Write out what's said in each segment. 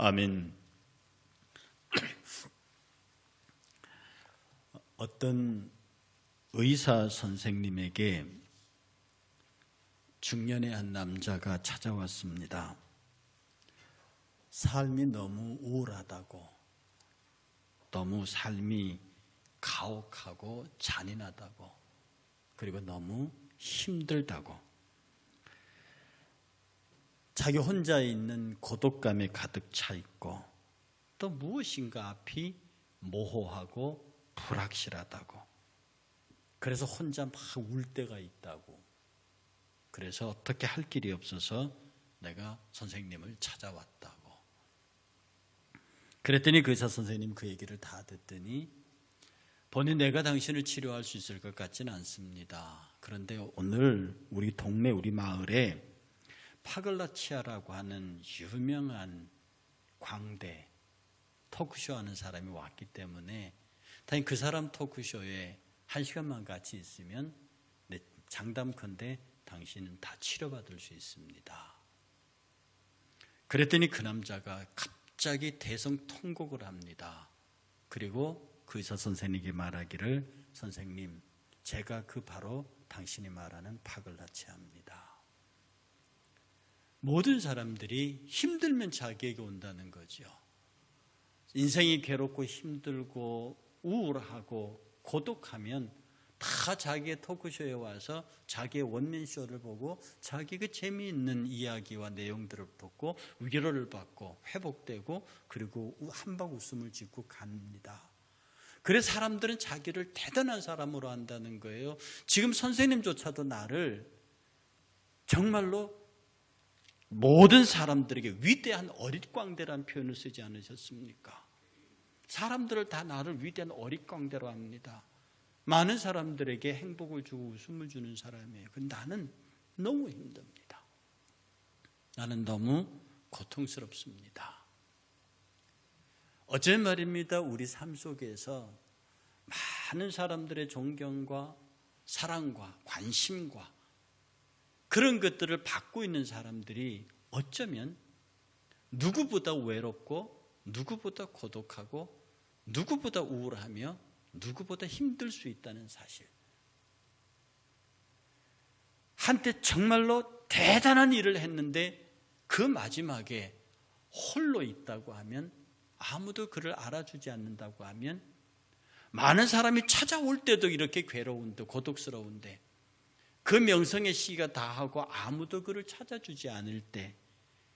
아멘. 어떤 의사 선생님에게 중년의 한 남자가 찾아왔습니다. 삶이 너무 우울하다고, 너무 삶이 가혹하고 잔인하다고, 그리고 너무 힘들다고, 자기 혼자 있는 고독감에 가득 차 있고, 또 무엇인가 앞이 모호하고 불확실하다고, 그래서 혼자 막 울 때가 있다고, 그래서 어떻게 할 길이 없어서 내가 선생님을 찾아왔다고. 그랬더니 그 의사 선생님 그 얘기를 다 듣더니 본인 내가 당신을 치료할 수 있을 것 같지는 않습니다. 그런데 오늘 우리 동네 우리 마을에 파글라치아라고 하는 유명한 광대 토크쇼 하는 사람이 왔기 때문에 당연히 그 사람 토크쇼에 1시간만 같이 있으면 내 장담컨대 당신은 다 치료받을 수 있습니다. 그랬더니 그 남자가 갑자기 대성통곡을 합니다. 그리고 그 의사 선생님에게 말하기를, 선생님, 제가 그 바로 당신이 말하는 파글라치아입니다. 모든 사람들이 힘들면 자기에게 온다는 거죠. 인생이 괴롭고 힘들고 우울하고 고독하면 다 자기의 토크쇼에 와서 자기의 원맨쇼를 보고 자기 그 재미있는 이야기와 내용들을 듣고 위로를 받고 회복되고 그리고 한방 웃음을 짓고 갑니다. 그래서 사람들은 자기를 대단한 사람으로 한다는 거예요. 지금 선생님조차도 나를 정말로 모든 사람들에게 위대한 어릿광대라는 표현을 쓰지 않으셨습니까? 사람들을 다 나를 위대한 어릿광대로 합니다. 많은 사람들에게 행복을 주고 웃음을 주는 사람이에요. 근데 나는 너무 힘듭니다. 나는 너무 고통스럽습니다. 어제 말입니다. 우리 삶 속에서 많은 사람들의 존경과 사랑과 관심과 그런 것들을 받고 있는 사람들이 어쩌면 누구보다 외롭고 누구보다 고독하고 누구보다 우울하며 누구보다 힘들 수 있다는 사실. 한때 정말로 대단한 일을 했는데 그 마지막에 홀로 있다고 하면, 아무도 그를 알아주지 않는다고 하면, 많은 사람이 찾아올 때도 이렇게 괴로운데 고독스러운데 그 명성의 시기가 다하고 아무도 그를 찾아주지 않을 때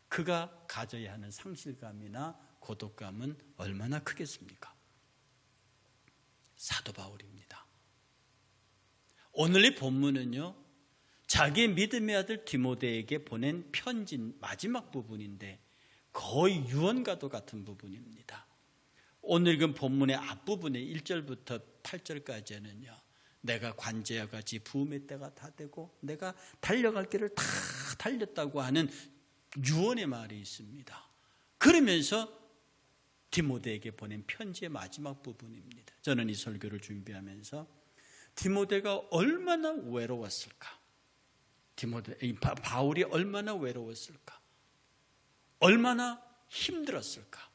그가 가져야 하는 상실감이나 고독감은 얼마나 크겠습니까? 사도 바울입니다. 오늘의 본문은요, 자기의 믿음의 아들 디모데에게 보낸 편지 마지막 부분인데 거의 유언과도 같은 부분입니다. 오늘 읽은 본문의 앞부분의 1절부터 8절까지는요, 내가 관제와 같이 부음의 때가 다 되고 내가 달려갈 길을 다 달렸다고 하는 유언의 말이 있습니다. 그러면서 디모데에게 보낸 편지의 마지막 부분입니다. 저는 이 설교를 준비하면서 디모데가 얼마나 외로웠을까? 바울이 얼마나 외로웠을까? 얼마나 힘들었을까?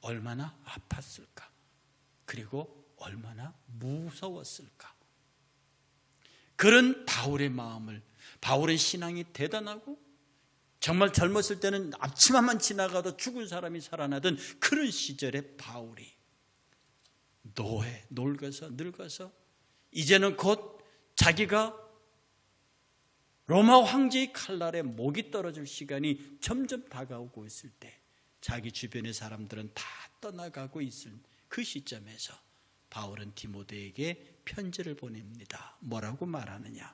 얼마나 아팠을까? 그리고 얼마나 무서웠을까? 그런 바울의 마음을, 바울의 신앙이 대단하고 정말 젊었을 때는 앞치마만 지나가도 죽은 사람이 살아나던 그런 시절의 바울이 늙어서 이제는 곧 자기가 로마 황제의 칼날에 목이 떨어질 시간이 점점 다가오고 있을 때, 자기 주변의 사람들은 다 떠나가고 있을 그 시점에서 바울은 디모데에게 편지를 보냅니다. 뭐라고 말하느냐?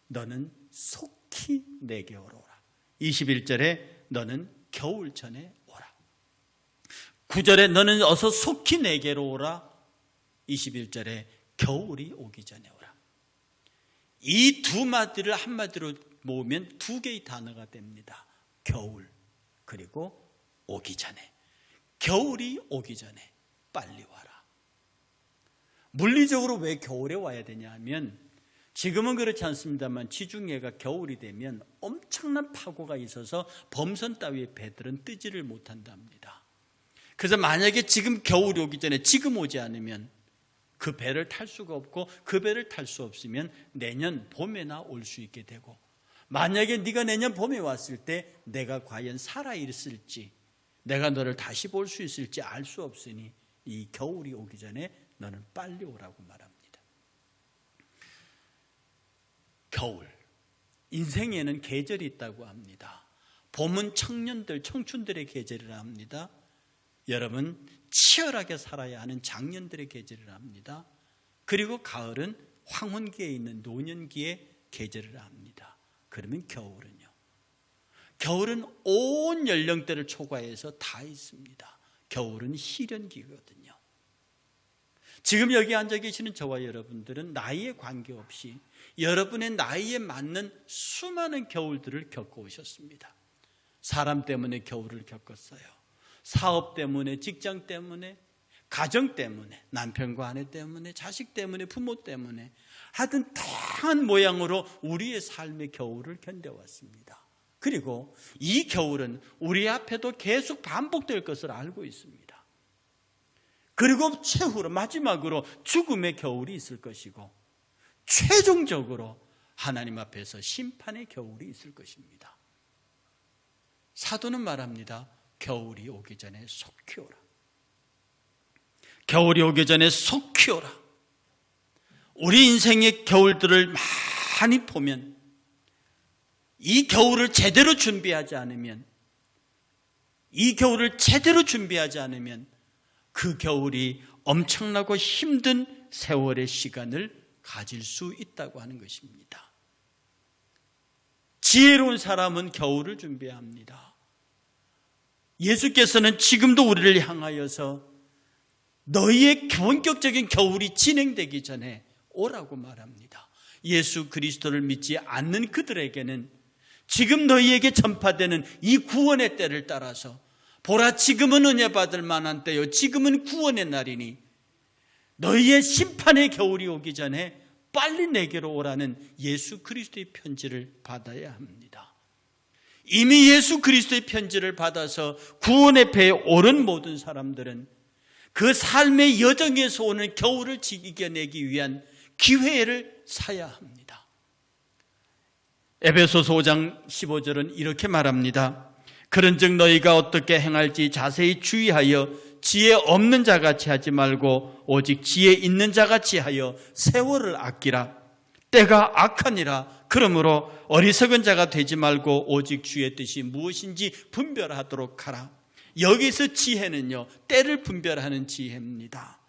너는 속히 내게 오라. 21절에 너는 겨울 전에 오라. 9절에 너는 어서 속히 내게로 오라. 21절에 겨울이 오기 전에 오라. 이 두 마디를 한마디로 모으면 두 개의 단어가 됩니다. 겨울, 그리고 오기 전에. 겨울이 오기 전에 빨리 와라. 물리적으로 왜 겨울에 와야 되냐 하면 지금은 그렇지 않습니다만 지중해가 겨울이 되면 엄청난 파고가 있어서 범선 따위의 배들은 뜨지를 못한답니다. 그래서 만약에 지금 겨울이 오기 전에 지금 오지 않으면 그 배를 탈 수가 없고, 그 배를 탈 수 없으면 내년 봄에나 올 수 있게 되고, 만약에 네가 내년 봄에 왔을 때 내가 과연 살아있을지, 내가 너를 다시 볼 수 있을지 알 수 없으니 이 겨울이 오기 전에 너는 빨리 오라고 말합니다. 겨울, 인생에는 계절이 있다고 합니다. 봄은 청년들, 청춘들의 계절이라 합니다. 여러분, 치열하게 살아야 하는 장년들의 계절이라 합니다. 그리고 가을은 황혼기에 있는 노년기의 계절이라 합니다. 그러면 겨울은요, 겨울은 온 연령대를 초과해서 다 있습니다. 겨울은 시련기거든요. 지금 여기 앉아 계시는 저와 여러분들은 나이에 관계없이 여러분의 나이에 맞는 수많은 겨울들을 겪어오셨습니다. 사람 때문에 겨울을 겪었어요. 사업 때문에, 직장 때문에, 가정 때문에, 남편과 아내 때문에, 자식 때문에, 부모 때문에, 하여튼 다양한 모양으로 우리의 삶의 겨울을 견뎌왔습니다. 그리고 이 겨울은 우리 앞에도 계속 반복될 것을 알고 있습니다. 그리고 최후로, 마지막으로 죽음의 겨울이 있을 것이고, 최종적으로 하나님 앞에서 심판의 겨울이 있을 것입니다. 사도는 말합니다. 겨울이 오기 전에 속히 오라. 겨울이 오기 전에 속히 오라. 우리 인생의 겨울들을 많이 보면, 이 겨울을 제대로 준비하지 않으면, 그 겨울이 엄청나고 힘든 세월의 시간을 가질 수 있다고 하는 것입니다. 지혜로운 사람은 겨울을 준비해야 합니다. 예수께서는 지금도 우리를 향하여서 너희의 본격적인 겨울이 진행되기 전에 오라고 말합니다. 예수 그리스도를 믿지 않는 그들에게는 지금 너희에게 전파되는 이 구원의 때를 따라서, 보라, 지금은 은혜 받을 만한 때요, 지금은 구원의 날이니 너희의 심판의 겨울이 오기 전에 빨리 내게로 오라는 예수 그리스도의 편지를 받아야 합니다. 이미 예수 그리스도의 편지를 받아서 구원의 배에 오른 모든 사람들은 그 삶의 여정에서 오는 겨울을 이겨내기 위한 기회를 사야 합니다. 에베소서 5장 15절은 이렇게 말합니다. 그런즉 너희가 어떻게 행할지 자세히 주의하여 지혜 없는 자같이 하지 말고 오직 지혜 있는 자같이 하여 세월을 아끼라. 때가 악하니라. 그러므로 어리석은 자가 되지 말고 오직 주의 뜻이 무엇인지 분별하도록 하라. 여기서 지혜는요, 때를 분별하는 지혜입니다.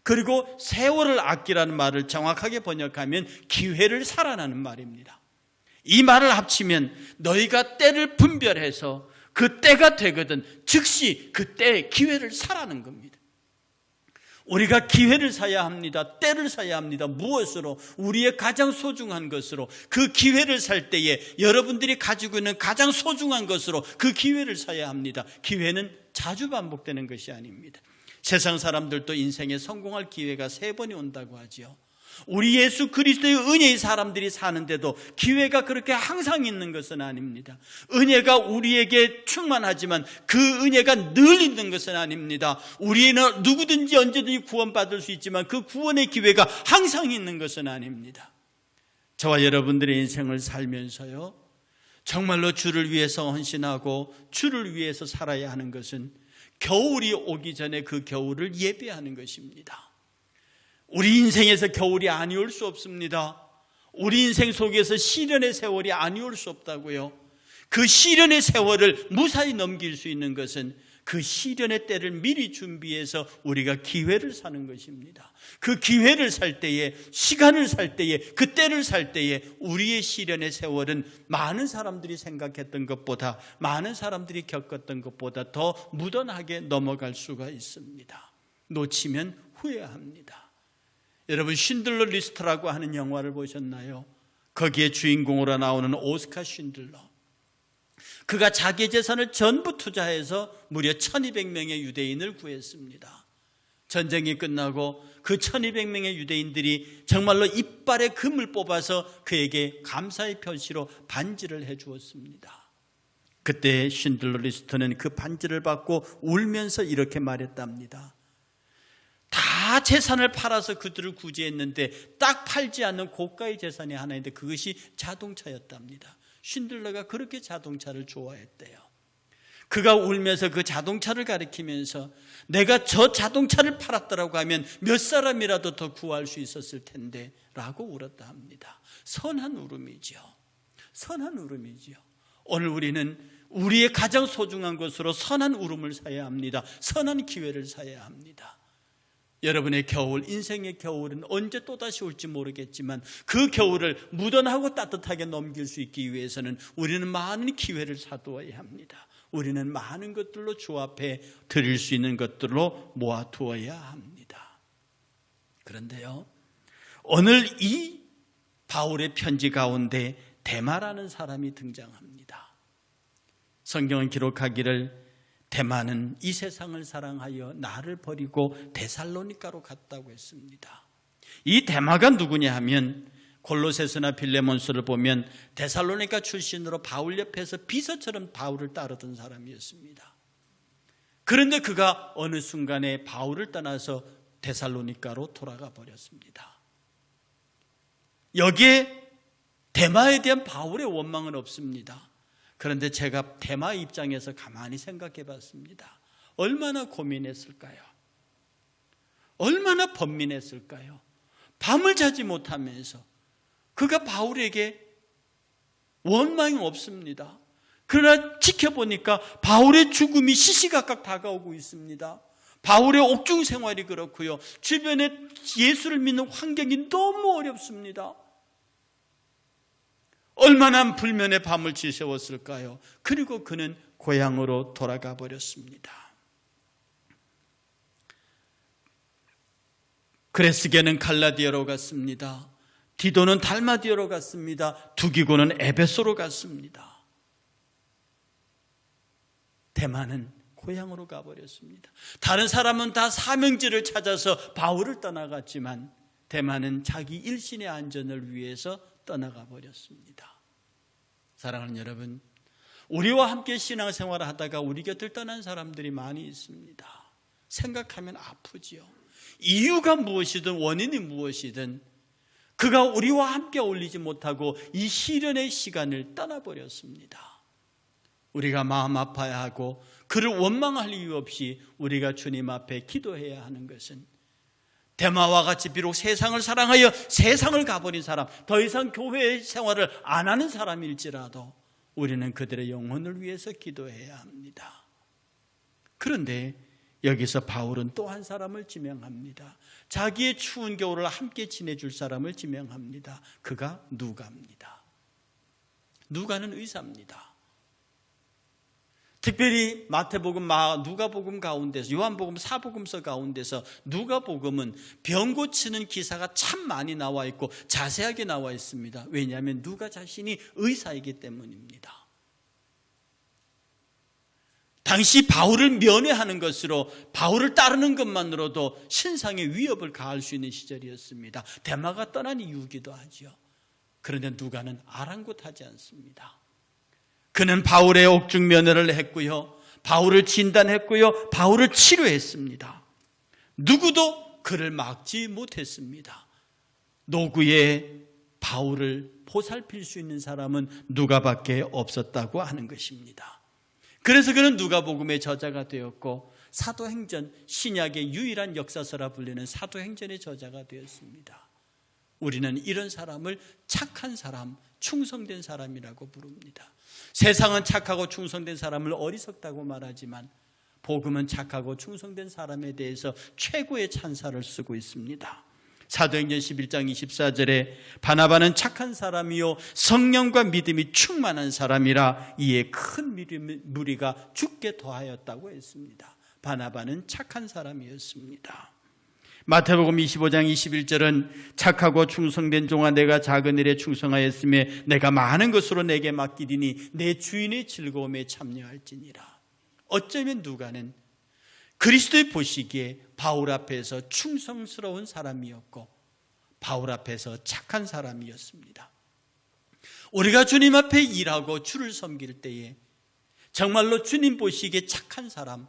그리고 세월을 아끼라는 말을 정확하게 번역하면 기회를 살아나는 말입니다. 이 말을 합치면 너희가 때를 분별해서 그 때가 되거든 즉시 그 때의 기회를 사라는 겁니다. 우리가 기회를 사야 합니다. 때를 사야 합니다. 무엇으로? 우리의 가장 소중한 것으로, 그 기회를 살 때에 여러분들이 가지고 있는 가장 소중한 것으로 그 기회를 사야 합니다. 기회는 자주 반복되는 것이 아닙니다. 세상 사람들도 인생에 성공할 기회가 3번이 온다고 하죠. 우리 예수 그리스도의 은혜의 사람들이 사는데도 기회가 그렇게 항상 있는 것은 아닙니다. 은혜가 우리에게 충만하지만 그 은혜가 늘 있는 것은 아닙니다. 우리는 누구든지 언제든지 구원받을 수 있지만 그 구원의 기회가 항상 있는 것은 아닙니다. 저와 여러분들의 인생을 살면서요, 정말로 주를 위해서 헌신하고 주를 위해서 살아야 하는 것은 겨울이 오기 전에 그 겨울을 예배하는 것입니다. 우리 인생에서 겨울이 아니올 수 없습니다. 우리 인생 속에서 시련의 세월이 아니올 수 없다고요. 그 시련의 세월을 무사히 넘길 수 있는 것은 그 시련의 때를 미리 준비해서 우리가 기회를 사는 것입니다. 그 기회를 살 때에, 시간을 살 때에, 그 때를 살 때에 우리의 시련의 세월은 많은 사람들이 생각했던 것보다, 많은 사람들이 겪었던 것보다 더 무던하게 넘어갈 수가 있습니다. 놓치면 후회합니다. 여러분, 쉰들러 리스트라고 하는 영화를 보셨나요? 거기에 주인공으로 나오는 오스카 쉰들러, 그가 자기 재산을 전부 투자해서 무려 1200명의 유대인을 구했습니다. 전쟁이 끝나고 그 1200명의 유대인들이 정말로 이빨에 금을 뽑아서 그에게 감사의 표시로 반지를 해 주었습니다. 그때 쉰들러 리스트는 그 반지를 받고 울면서 이렇게 말했답니다. 다 재산을 팔아서 그들을 구제했는데 딱 팔지 않는 고가의 재산이 하나 있는데 그것이 자동차였답니다. 쉰들러가 그렇게 자동차를 좋아했대요. 그가 울면서 그 자동차를 가리키면서 내가 저 자동차를 팔았더라고 하면 몇 사람이라도 더 구할 수 있었을 텐데 라고 울었다 합니다. 선한 울음이죠. 선한 울음이죠. 오늘 우리는 우리의 가장 소중한 것으로 선한 울음을 사야 합니다. 선한 기회를 사야 합니다. 여러분의 겨울, 인생의 겨울은 언제 또다시 올지 모르겠지만 그 겨울을 무던하고 따뜻하게 넘길 수 있기 위해서는 우리는 많은 기회를 사두어야 합니다. 우리는 많은 것들로 주 앞에 드릴 수 있는 것들로 모아두어야 합니다. 그런데요, 오늘 이 바울의 편지 가운데 데마라는 사람이 등장합니다. 성경은 기록하기를 데마는 이 세상을 사랑하여 나를 버리고 데살로니가로 갔다고 했습니다. 이 데마가 누구냐 하면 골로새서나 빌레몬서를 보면 데살로니가 출신으로 바울 옆에서 비서처럼 바울을 따르던 사람이었습니다. 그런데 그가 어느 순간에 바울을 떠나서 데살로니가로 돌아가 버렸습니다. 여기에 데마에 대한 바울의 원망은 없습니다. 그런데 제가 데마 입장에서 가만히 생각해 봤습니다. 얼마나 고민했을까요? 얼마나 번민했을까요? 밤을 자지 못하면서 그가 바울에게 원망이 없습니다. 그러나 지켜보니까 바울의 죽음이 시시각각 다가오고 있습니다. 바울의 옥중 생활이 그렇고요. 주변에 예수를 믿는 환경이 너무 어렵습니다. 얼마나 불면의 밤을 지새웠을까요? 그리고 그는 고향으로 돌아가 버렸습니다. 그레스게는 갈라디아로 갔습니다. 디도는 달마디아로 갔습니다. 두기고는 에베소로 갔습니다. 데마는 고향으로 가버렸습니다. 다른 사람은 다 사명지를 찾아서 바울을 떠나갔지만 데마는 자기 일신의 안전을 위해서 떠나가 버렸습니다. 사랑하는 여러분, 우리와 함께 신앙생활을 하다가 우리 곁을 떠난 사람들이 많이 있습니다. 생각하면 아프지요. 이유가 무엇이든 원인이 무엇이든 그가 우리와 함께 어울리지 못하고 이 시련의 시간을 떠나버렸습니다. 우리가 마음 아파야 하고 그를 원망할 이유 없이 우리가 주님 앞에 기도해야 하는 것은 데마와 같이 비록 세상을 사랑하여 세상을 가버린 사람, 더 이상 교회 생활을 안 하는 사람일지라도 우리는 그들의 영혼을 위해서 기도해야 합니다. 그런데 여기서 바울은 또 한 사람을 지명합니다. 자기의 추운 겨울을 함께 지내줄 사람을 지명합니다. 그가 누가입니다. 누가는 의사입니다. 특별히 마태복음, 누가복음 가운데서, 요한복음, 사복음서 가운데서 누가복음은 병 고치는 기사가 참 많이 나와 있고 자세하게 나와 있습니다. 왜냐하면 누가 자신이 의사이기 때문입니다. 당시 바울을 면회하는 것으로, 바울을 따르는 것만으로도 신상의 위협을 가할 수 있는 시절이었습니다. 데마가 떠난 이유기도 하죠. 그런데 누가는 아랑곳하지 않습니다. 그는 바울의 옥중 면회를 했고요, 바울을 진단했고요, 바울을 치료했습니다. 누구도 그를 막지 못했습니다. 노구에 바울을 보살필 수 있는 사람은 누가밖에 없었다고 하는 것입니다. 그래서 그는 누가복음의 저자가 되었고 사도행전, 신약의 유일한 역사서라 불리는 사도행전의 저자가 되었습니다. 우리는 이런 사람을 착한 사람, 충성된 사람이라고 부릅니다. 세상은 착하고 충성된 사람을 어리석다고 말하지만 복음은 착하고 충성된 사람에 대해서 최고의 찬사를 쓰고 있습니다. 사도행전 11장 24절에 바나바는 착한 사람이요 성령과 믿음이 충만한 사람이라 이에 큰 무리가 죽게 더하였다고 했습니다. 바나바는 착한 사람이었습니다. 마태복음 25장 21절은 착하고 충성된 종아 내가 작은 일에 충성하였으며 내가 많은 것으로 내게 맡기리니 내 주인의 즐거움에 참여할지니라. 어쩌면 누가는 그리스도의 보시기에 바울 앞에서 충성스러운 사람이었고 바울 앞에서 착한 사람이었습니다. 우리가 주님 앞에 일하고 주를 섬길 때에 정말로 주님 보시기에 착한 사람,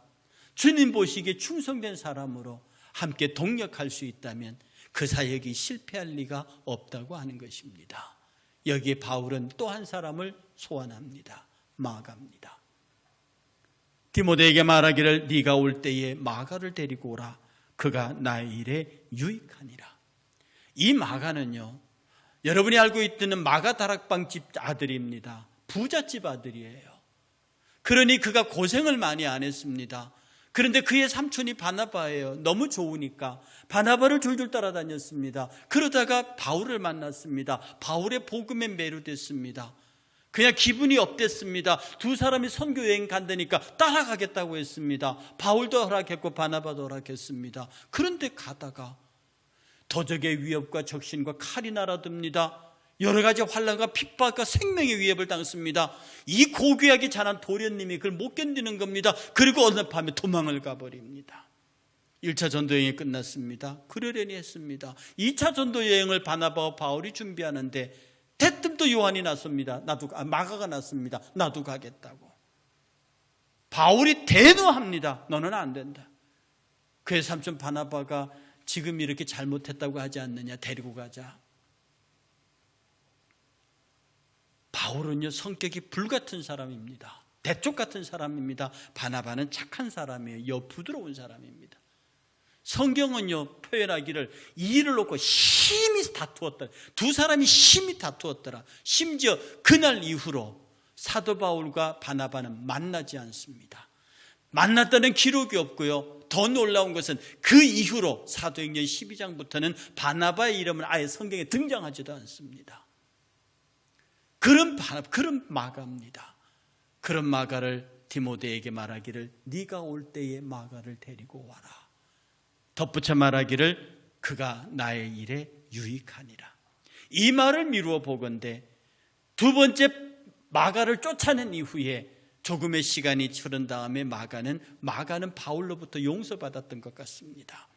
주님 보시기에 충성된 사람으로 함께 동역할 수 있다면 그 사역이 실패할 리가 없다고 하는 것입니다. 여기에 바울은 또 한 사람을 소환합니다. 마가입니다. 디모데에게 말하기를 네가 올 때에 마가를 데리고 오라. 그가 나의 일에 유익하니라. 이 마가는요, 여러분이 알고 있는 마가 다락방집 아들입니다. 부잣집 아들이에요. 그러니 그가 고생을 많이 안 했습니다. 그런데 그의 삼촌이 바나바예요. 너무 좋으니까 바나바를 줄줄 따라다녔습니다. 그러다가 바울을 만났습니다. 바울의 복음에 매료됐습니다. 그냥 기분이 업됐습니다. 두 사람이 선교 여행 간다니까 따라가겠다고 했습니다. 바울도 허락했고 바나바도 허락했습니다. 그런데 가다가 도적의 위협과 적신과 칼이 날아듭니다. 여러 가지 환난과 핍박과 생명의 위협을 당했습니다. 이 고귀하게 자란 도련님이 그걸 못 견디는 겁니다. 그리고 어느 밤에 도망을 가버립니다. 1차 전도여행이 끝났습니다. 그러려니 했습니다. 2차 전도여행을 바나바와 바울이 준비하는데 대뜸 또 요한이 났습니다. 마가가 났습니다. 나도 가겠다고. 바울이 대노합니다. 너는 안 된다. 그의 삼촌 바나바가 지금 이렇게 잘못했다고 하지 않느냐, 데리고 가자. 바울은요, 성격이 불같은 사람입니다. 대쪽 같은 사람입니다. 바나바는 착한 사람이에요. 부드러운 사람입니다. 성경은요, 표현하기를 이 일을 놓고 심히 다투었다. 두 사람이 심히 다투었더라. 심지어 그날 이후로 사도 바울과 바나바는 만나지 않습니다. 만났다는 기록이 없고요. 더 놀라운 것은 그 이후로 사도행전 12장부터는 바나바의 이름은 아예 성경에 등장하지도 않습니다. 그런 마가입니다. 그런 마가를 디모데에게 말하기를 네가 올 때에 마가를 데리고 와라. 덧붙여 말하기를 그가 나의 일에 유익하니라. 이 말을 미루어 보건대 두 번째 마가를 쫓아낸 이후에 조금의 시간이 흐른 다음에 마가는 바울로부터 용서받았던 것 같습니다.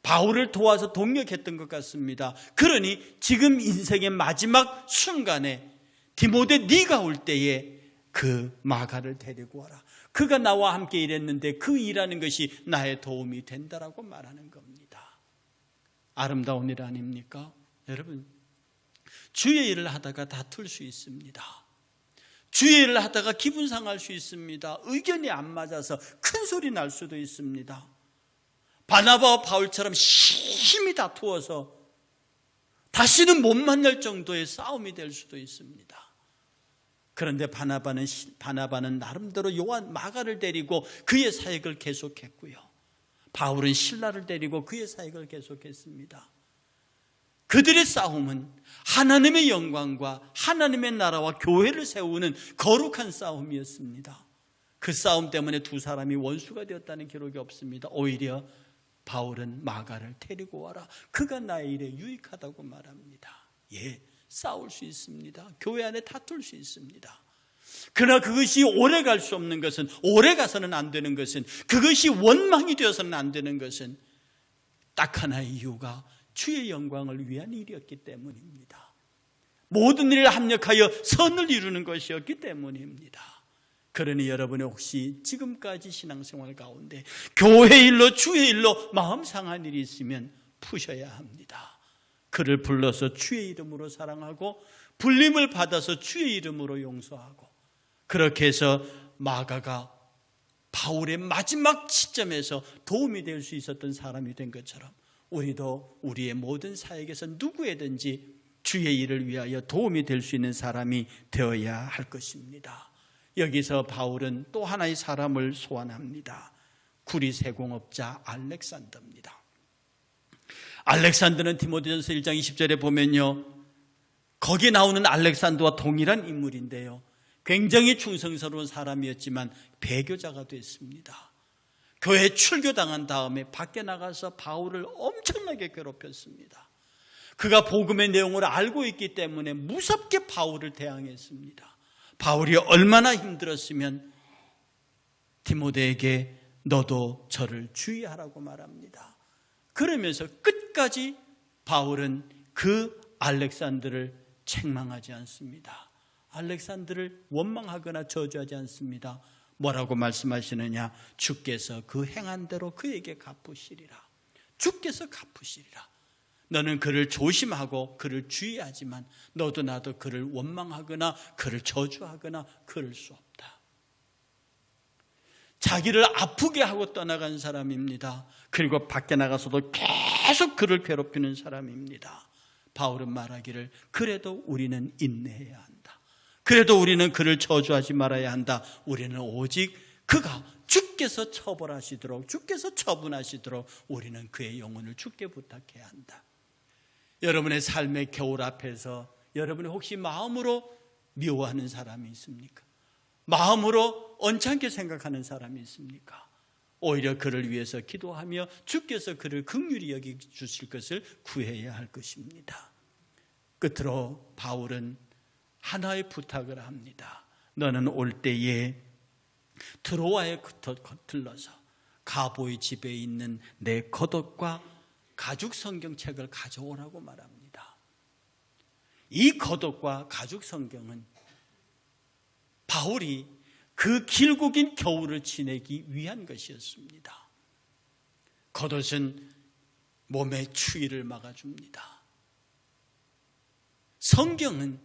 바울을 도와서 동력했던 것 같습니다. 그러니 지금 인생의 마지막 순간에 디모데 네가 올 때에 그 마가를 데리고 와라. 그가 나와 함께 일했는데 그 일하는 것이 나의 도움이 된다라고 말하는 겁니다. 아름다운 일 아닙니까? 여러분, 주의 일을 하다가 다툴 수 있습니다. 주의 일을 하다가 기분 상할 수 있습니다. 의견이 안 맞아서 큰 소리 날 수도 있습니다. 바나바와 바울처럼 심히 다투어서 다시는 못 만날 정도의 싸움이 될 수도 있습니다. 그런데 바나바는 나름대로 마가를 데리고 그의 사역을 계속했고요. 바울은 실라를 데리고 그의 사역을 계속했습니다. 그들의 싸움은 하나님의 영광과 하나님의 나라와 교회를 세우는 거룩한 싸움이었습니다. 그 싸움 때문에 두 사람이 원수가 되었다는 기록이 없습니다. 오히려 바울은 마가를 데리고 와라. 그가 나의 일에 유익하다고 말합니다. 싸울 수 있습니다. 교회 안에 다툴 수 있습니다. 그러나 그것이 오래 갈 수 없는 것은, 오래 가서는 안 되는 것은, 그것이 원망이 되어서는 안 되는 것은 딱 하나의 이유가 주의 영광을 위한 일이었기 때문입니다. 모든 일을 합력하여 선을 이루는 것이었기 때문입니다. 그러니 여러분이 혹시 지금까지 신앙생활 가운데 교회 일로 주의 일로 마음 상한 일이 있으면 푸셔야 합니다. 그를 불러서 주의 이름으로 사랑하고 불림을 받아서 주의 이름으로 용서하고, 그렇게 해서 마가가 바울의 마지막 시점에서 도움이 될 수 있었던 사람이 된 것처럼 우리도 우리의 모든 사역에서 누구에든지 주의 일을 위하여 도움이 될 수 있는 사람이 되어야 할 것입니다. 여기서 바울은 또 하나의 사람을 소환합니다. 구리세공업자 알렉산더입니다. 알렉산더는 디모데전서 1장 20절에 보면요, 거기에 나오는 알렉산더와 동일한 인물인데요, 굉장히 충성스러운 사람이었지만 배교자가 됐습니다. 교회 출교당한 다음에 밖에 나가서 바울을 엄청나게 괴롭혔습니다. 그가 복음의 내용을 알고 있기 때문에 무섭게 바울을 대항했습니다. 바울이 얼마나 힘들었으면 디모데에게 너도 저를 주의하라고 말합니다. 그러면서 끝까지 바울은 그 알렉산더를 책망하지 않습니다. 알렉산더를 원망하거나 저주하지 않습니다. 뭐라고 말씀하시느냐? 주께서 그 행한 대로 그에게 갚으시리라. 주께서 갚으시리라. 너는 그를 조심하고 그를 주의하지만 너도 나도 그를 원망하거나 그를 저주하거나 그럴 수 없다. 자기를 아프게 하고 떠나간 사람입니다. 그리고 밖에 나가서도 계속 그를 괴롭히는 사람입니다. 바울은 말하기를 그래도 우리는 인내해야 한다. 그래도 우리는 그를 저주하지 말아야 한다. 우리는 오직 그가 주께서 처벌하시도록, 주께서 처분하시도록 우리는 그의 영혼을 주께 부탁해야 한다. 여러분의 삶의 겨울 앞에서 여러분이 혹시 마음으로 미워하는 사람이 있습니까? 마음으로 언짢게 생각하는 사람이 있습니까? 오히려 그를 위해서 기도하며 주께서 그를 긍휼히 여기주실 것을 구해야 할 것입니다. 끝으로 바울은 하나의 부탁을 합니다. 너는 올 때에 트로아에 들러서 가보의 집에 있는 내 겉옷과 가죽 성경책을 가져오라고 말합니다. 이 겉옷과 가죽 성경은 바울이 그 길고 긴 겨울을 지내기 위한 것이었습니다. 겉옷은 몸의 추위를 막아줍니다. 성경은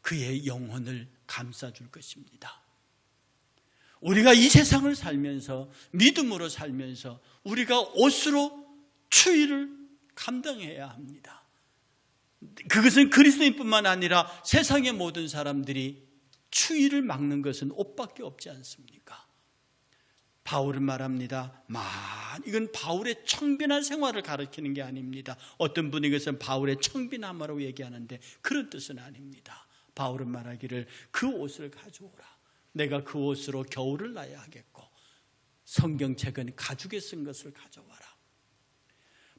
그의 영혼을 감싸줄 것입니다. 우리가 이 세상을 살면서 믿음으로 살면서 우리가 옷으로 추위를 감당해야 합니다. 그것은 그리스도인뿐만 아니라 세상의 모든 사람들이 추위를 막는 것은 옷밖에 없지 않습니까? 바울은 말합니다. 이건 바울의 청빈한 생활을 가리키는 게 아닙니다. 어떤 분이 그것은 바울의 청빈함이라고 얘기하는데 그런 뜻은 아닙니다. 바울은 말하기를 그 옷을 가져오라. 내가 그 옷으로 겨울을 나야 하겠고 성경책은 가죽에 쓴 것을 가져와라.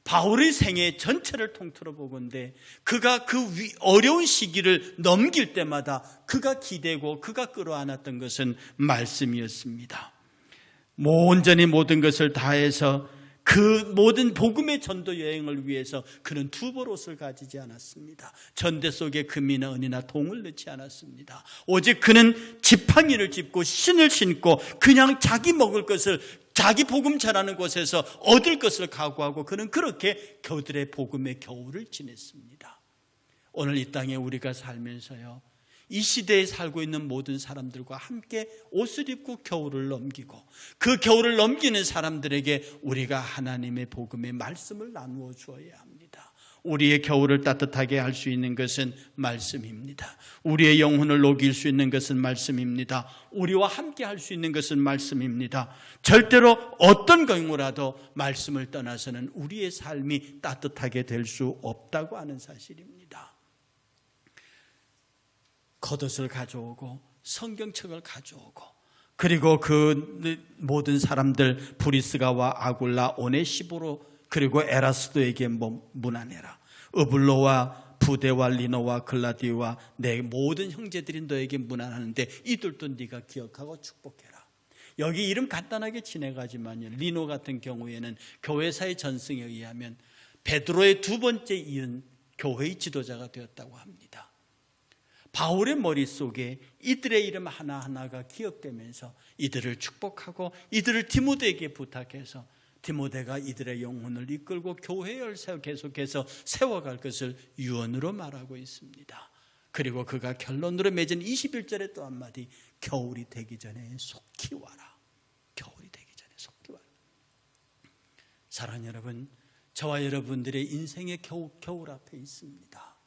바울의 생애 전체를 통틀어 보건대 그가 그 어려운 시기를 넘길 때마다 그가 기대고 그가 끌어안았던 것은 말씀이었습니다. 온전히 모든 것을 다해서 그 모든 복음의 전도 여행을 위해서 그는 두 벌 옷을 가지지 않았습니다. 전대 속에 금이나 은이나 동을 넣지 않았습니다. 오직 그는 지팡이를 짚고 신을 신고 그냥 자기 먹을 것을 자기 복음 전하는 곳에서 얻을 것을 각오하고 그는 그렇게 그들의 복음의 겨울을 지냈습니다. 오늘 이 땅에 우리가 살면서요, 이 시대에 살고 있는 모든 사람들과 함께 옷을 입고 겨울을 넘기고 그 겨울을 넘기는 사람들에게 우리가 하나님의 복음의 말씀을 나누어 주어야 합니다. 우리의 겨울을 따뜻하게 할 수 있는 것은 말씀입니다. 우리의 영혼을 녹일 수 있는 것은 말씀입니다. 우리와 함께 할 수 있는 것은 말씀입니다. 절대로 어떤 경우라도 말씀을 떠나서는 우리의 삶이 따뜻하게 될 수 없다고 하는 사실입니다. 겉옷을 가져오고 성경책을 가져오고 그리고 그 모든 사람들 브리스가와 아굴라 오네시보로 그리고 에라스도에게 문안해라. 으블로와 부데와 리노와 글라디오와 내 모든 형제들이 너에게 문안하는데 이들도 네가 기억하고 축복해라. 여기 이름 간단하게 지내가지만요, 리노 같은 경우에는 교회사의 전승에 의하면 베드로의 두 번째 이은 교회의 지도자가 되었다고 합니다. 바울의 머릿속에 이들의 이름 하나하나가 기억되면서 이들을 축복하고 이들을 디모데에게 부탁해서 디모데가 이들의 영혼을 이끌고 교회를 계속해서 세워갈 것을 유언으로 말하고 있습니다. 그리고 그가 결론으로 맺은 21절에 또 한마디, 겨울이 되기 전에 속히 와라. 겨울이 되기 전에 속히 와라. 사랑하는 여러분, 저와 여러분들의 인생의 겨울 앞에 있습니다.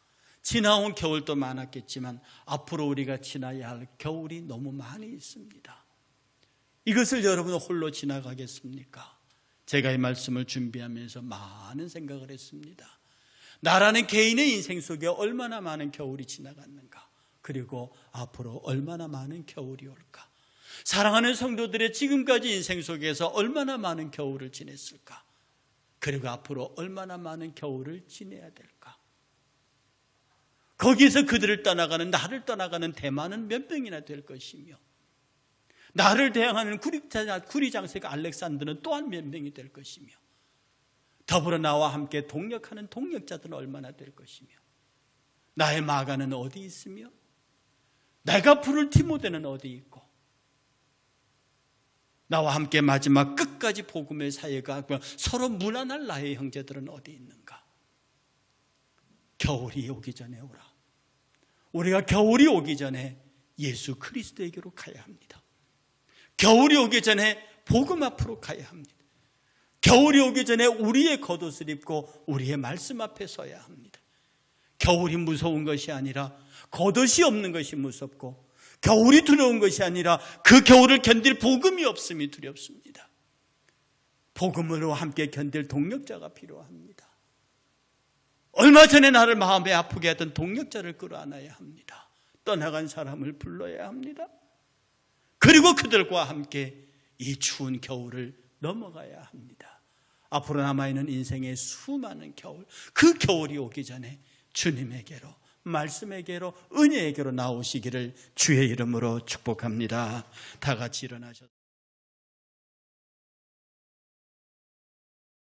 지나온 겨울도 많았겠지만 앞으로 우리가 지나야 할 겨울이 너무 많이 있습니다. 이것을 여러분 홀로 지나가겠습니까? 제가 이 말씀을 준비하면서 많은 생각을 했습니다. 나라는 개인의 인생 속에 얼마나 많은 겨울이 지나갔는가, 그리고 앞으로 얼마나 많은 겨울이 올까, 사랑하는 성도들의 지금까지 인생 속에서 얼마나 많은 겨울을 지냈을까, 그리고 앞으로 얼마나 많은 겨울을 지내야 될까. 거기에서 그들을 떠나가는, 나를 떠나가는 대만은 몇 명이나 될 것이며 나를 대항하는 구리 장세가 알렉산더는 또한 몇 명이 될 것이며, 더불어 나와 함께 동력하는 동력자들은 얼마나 될 것이며, 나의 마가는 어디 있으며, 내가 부를 디모데는 어디 있고, 나와 함께 마지막 끝까지 복음의 사역하고 서로 문안할 나의 형제들은 어디 있는가? 겨울이 오기 전에 오라. 우리가 겨울이 오기 전에 예수 그리스도에게로 가야 합니다. 겨울이 오기 전에 복음 앞으로 가야 합니다. 겨울이 오기 전에 우리의 겉옷을 입고 우리의 말씀 앞에 서야 합니다. 겨울이 무서운 것이 아니라 겉옷이 없는 것이 무섭고, 겨울이 두려운 것이 아니라 그 겨울을 견딜 복음이 없음이 두렵습니다. 복음으로 함께 견딜 동력자가 필요합니다. 얼마 전에 나를 마음에 아프게 했던 동력자를 끌어안아야 합니다. 떠나간 사람을 불러야 합니다. 그리고 그들과 함께 이 추운 겨울을 넘어가야 합니다. 앞으로 남아있는 인생의 수많은 겨울, 그 겨울이 오기 전에 주님에게로, 말씀에게로, 은혜에게로 나오시기를 주의 이름으로 축복합니다. 다 같이 일어나셔서